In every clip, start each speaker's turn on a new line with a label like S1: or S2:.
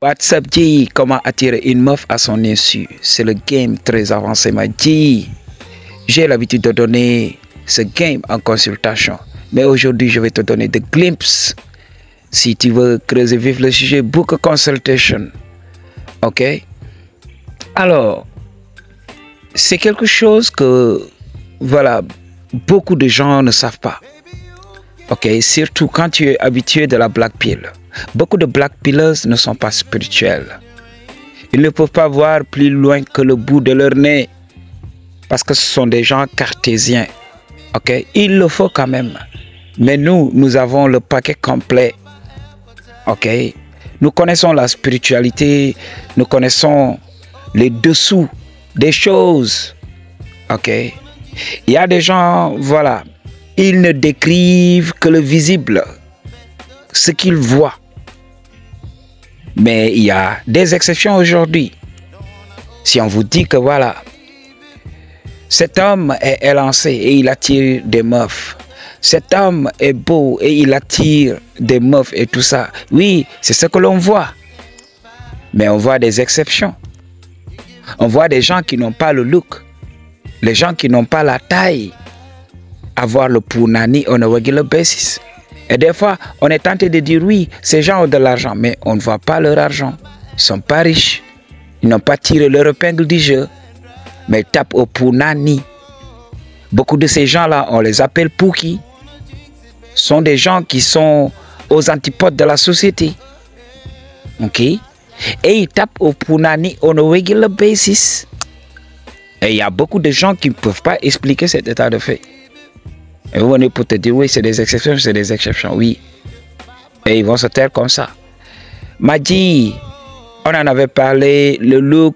S1: WhatsApp dit comment attirer une meuf à son insu. C'est le game très avancé, m'a dit. J'ai l'habitude de donner ce game en consultation. Mais aujourd'hui, je vais te donner des glimpses. Si tu veux creuser vif le sujet, book a consultation. Ok? Alors, c'est quelque chose que, voilà, beaucoup de gens ne savent pas. Ok? Surtout quand tu es habitué de la black pill. Beaucoup de black pillers ne sont pas spirituels. Ils ne peuvent pas voir plus loin que le bout de leur nez. Parce que ce sont des gens cartésiens. Ok? Il le faut quand même. Mais nous avons le paquet complet. Ok? Nous connaissons la spiritualité. Nous connaissons les dessous des choses. Ok? Il y a des gens, voilà, ils ne décrivent que le visible. Ce qu'ils voient. Mais il y a des exceptions aujourd'hui. Si on vous dit que voilà, cet homme est élancé et il attire des meufs. Cet homme est beau et il attire des meufs et tout ça. Oui, c'est ce que l'on voit. Mais on voit des exceptions. On voit des gens qui n'ont pas le look. Les gens qui n'ont pas la taille. Avoir le punani on a regular basis. Et des fois, on est tenté de dire oui, ces gens ont de l'argent, mais on ne voit pas leur argent. Ils ne sont pas riches. Ils n'ont pas tiré leur épingle du jeu. Mais ils tapent au punani. Beaucoup de ces gens-là, on les appelle pouki. Sont des gens qui sont aux antipodes de la société. Ok? Et ils tapent au punani on a regular basis. Et il y a beaucoup de gens qui ne peuvent pas expliquer cet état de fait. Et vous venez pour te dire, oui, c'est des exceptions, oui. Et ils vont se taire comme ça. M'a dit, on en avait parlé, le look,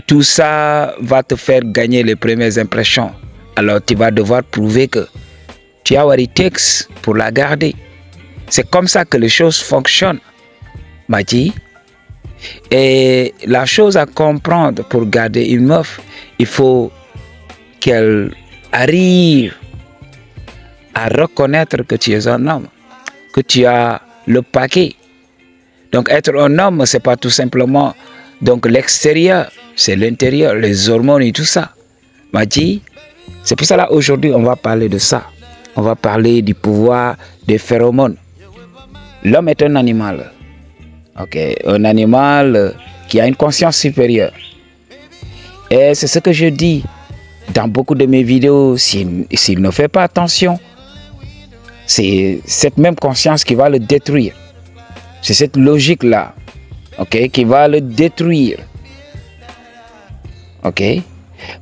S1: tout ça va te faire gagner les premières impressions. Alors tu vas devoir prouver que tu as what it takes pour la garder. C'est comme ça que les choses fonctionnent, m'a dit. Et la chose à comprendre pour garder une meuf, il faut qu'elle arrive à reconnaître que tu es un homme, que tu as le paquet. Donc être un homme, c'est pas tout simplement donc l'extérieur, c'est l'intérieur, les hormones et tout ça. M'a dit, c'est pour cela aujourd'hui on va parler de ça. On va parler du pouvoir des phéromones. L'homme est un animal, ok, un animal qui a une conscience supérieure. Et c'est ce que je dis dans beaucoup de mes vidéos. S'il ne fait pas attention, c'est cette même conscience qui va le détruire. C'est cette logique-là, ok, qui va le détruire. Ok?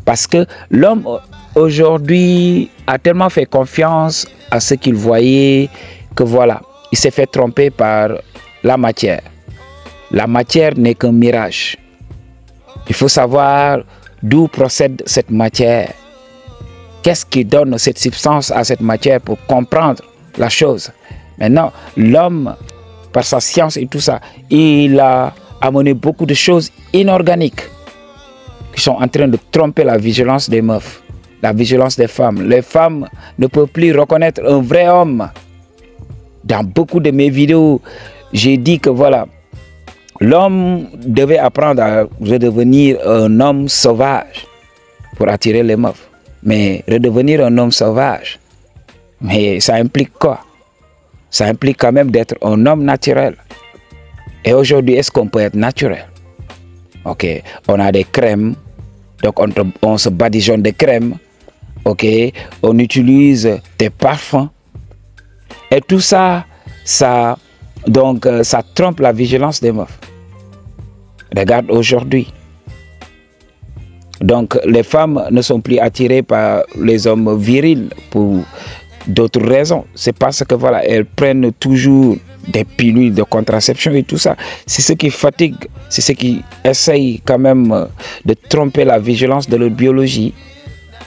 S1: Parce que l'homme aujourd'hui a tellement fait confiance à ce qu'il voyait que voilà, il s'est fait tromper par la matière. La matière n'est qu'un mirage. Il faut savoir d'où procède cette matière. Qu'est-ce qui donne cette substance à cette matière pour comprendre la chose. Maintenant, l'homme, par sa science et tout ça, il a amené beaucoup de choses inorganiques qui sont en train de tromper la vigilance des meufs, la vigilance des femmes. Les femmes ne peuvent plus reconnaître un vrai homme. Dans beaucoup de mes vidéos, j'ai dit que voilà, l'homme devait apprendre à redevenir un homme sauvage pour attirer les meufs. Mais redevenir un homme sauvage, mais ça implique quoi? Ça implique quand même d'être un homme naturel. Et aujourd'hui, est-ce qu'on peut être naturel? Ok, on a des crèmes, donc on se badigeonne des crèmes. Ok, on utilise des parfums. Et tout ça, ça trompe la vigilance des meufs. Regarde aujourd'hui. Donc les femmes ne sont plus attirées par les hommes virils pour d'autres raisons. C'est parce que voilà, elles prennent toujours des pilules de contraception et tout ça. C'est ce qui fatigue, c'est ce qui essaye quand même de tromper la vigilance de leur biologie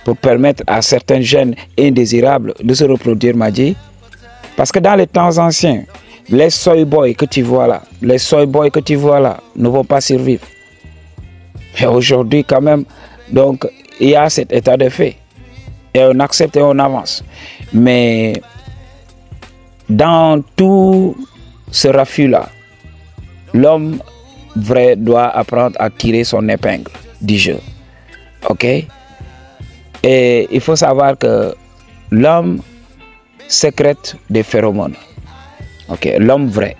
S1: pour permettre à certains gènes indésirables de se reproduire, m'a dit. Parce que dans les temps anciens, les soy boys que tu vois là, ne vont pas survivre. Et aujourd'hui quand même, donc il y a cet état de fait. Et on accepte et on avance. Mais dans tout ce raffut-là, l'homme vrai doit apprendre à tirer son épingle du jeu. Ok? Et il faut savoir que l'homme sécrète des phéromones. Ok? L'homme vrai.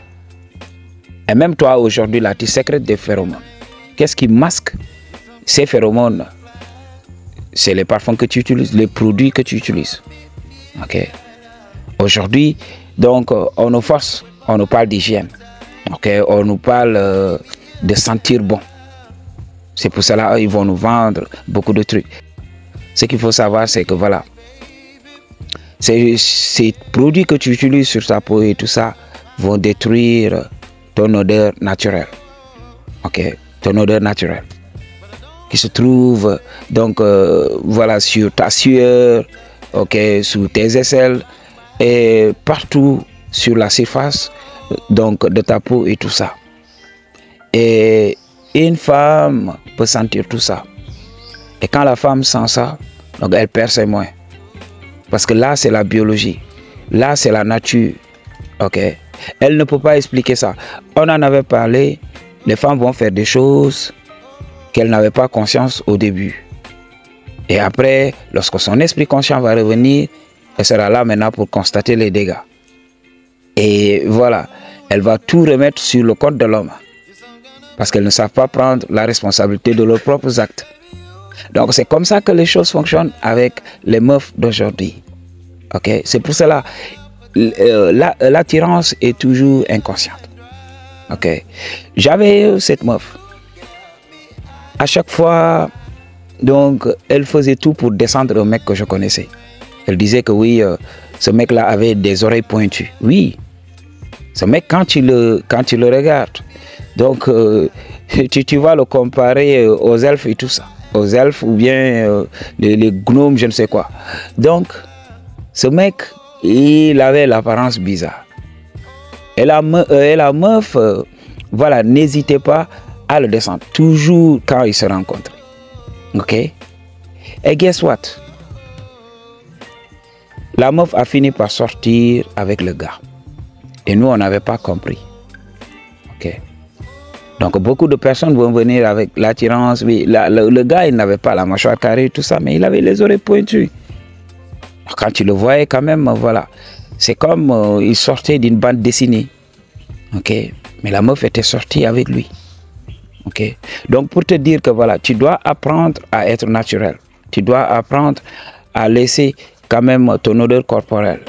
S1: Et même toi aujourd'hui là, tu sécrètes des phéromones. Qu'est-ce qui masque ces phéromones? C'est les parfums que tu utilises, les produits que tu utilises. Ok? Aujourd'hui, donc, on nous force, on nous parle d'hygiène. Ok? On nous parle de sentir bon. C'est pour cela qu'ils vont nous vendre beaucoup de trucs. Ce qu'il faut savoir, c'est que voilà, ces produits que tu utilises sur ta peau et tout ça vont détruire ton odeur naturelle. Ok? Ton odeur naturelle. Qui se trouve donc voilà sur ta sueur, ok, sous tes aisselles et partout sur la surface donc de ta peau et tout ça. Et une femme peut sentir tout ça. Et quand la femme sent ça, donc elle perd ses moyens. Parce que là c'est la biologie, là c'est la nature, ok. Elle ne peut pas expliquer ça. On en avait parlé. Les femmes vont faire des choses qu'elles n'avaient pas conscience au début. Et après, lorsque son esprit conscient va revenir, elle sera là maintenant pour constater les dégâts. Et voilà, elle va tout remettre sur le compte de l'homme. Parce qu'elles ne savent pas prendre la responsabilité de leurs propres actes. Donc c'est comme ça que les choses fonctionnent avec les meufs d'aujourd'hui. Ok, c'est pour cela l'attirance est toujours inconsciente. Ok, j'avais cette meuf. À chaque fois, donc, elle faisait tout pour descendre un mec que je connaissais. Elle disait que oui, ce mec-là avait des oreilles pointues. Oui, ce mec, quand tu le regardes, donc, tu vas le comparer aux elfes et tout ça. Aux elfes ou bien les gnomes, je ne sais quoi. Donc, ce mec, il avait l'apparence bizarre. Et la meuf, voilà, n'hésitez pas à le descendre. Toujours quand ils se rencontrent. Ok? Et guess what? La meuf a fini par sortir avec le gars. Et nous, on n'avait pas compris. Ok? Donc, beaucoup de personnes vont venir avec l'attirance. Oui, le gars, il n'avait pas la mâchoire carrée, tout ça, mais il avait les oreilles pointues. Quand tu le voyais quand même, voilà. C'est comme il sortait d'une bande dessinée. Ok? Mais la meuf était sortie avec lui. Ok? Donc, pour te dire que voilà, tu dois apprendre à être naturel. Tu dois apprendre à laisser quand même ton odeur corporelle.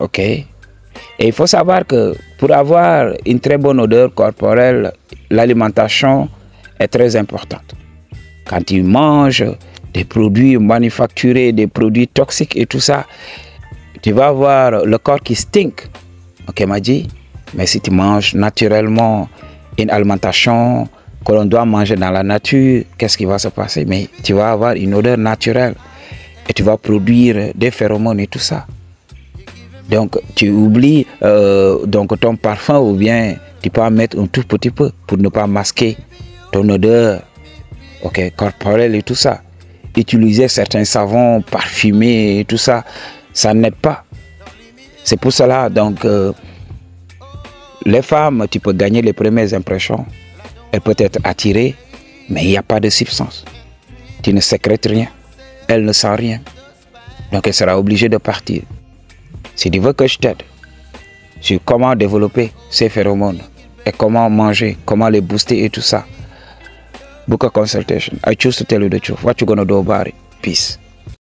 S1: Ok? Et il faut savoir que pour avoir une très bonne odeur corporelle, l'alimentation est très importante. Quand tu manges des produits manufacturés, des produits toxiques et tout ça, tu vas avoir le corps qui stink. Ok, m'a dit? Mais si tu manges naturellement une alimentation que l'on doit manger dans la nature, qu'est-ce qui va se passer? Mais tu vas avoir une odeur naturelle et tu vas produire des phéromones et tout ça. Donc tu oublies donc ton parfum ou bien tu peux en mettre un tout petit peu pour ne pas masquer ton odeur, ok, corporelle et tout ça. Utiliser certains savons parfumés et tout ça, ça n'aide pas. C'est pour cela donc les femmes, tu peux gagner les premières impressions. Elle peut être attirée, mais il n'y a pas de substance. Tu ne sécrètes rien. Elle ne sent rien. Donc elle sera obligée de partir. Si tu veux que je t'aide sur comment développer ces phéromones et comment manger, comment les booster et tout ça, book a consultation. I choose to tell you the truth. What you gonna do about it? Peace.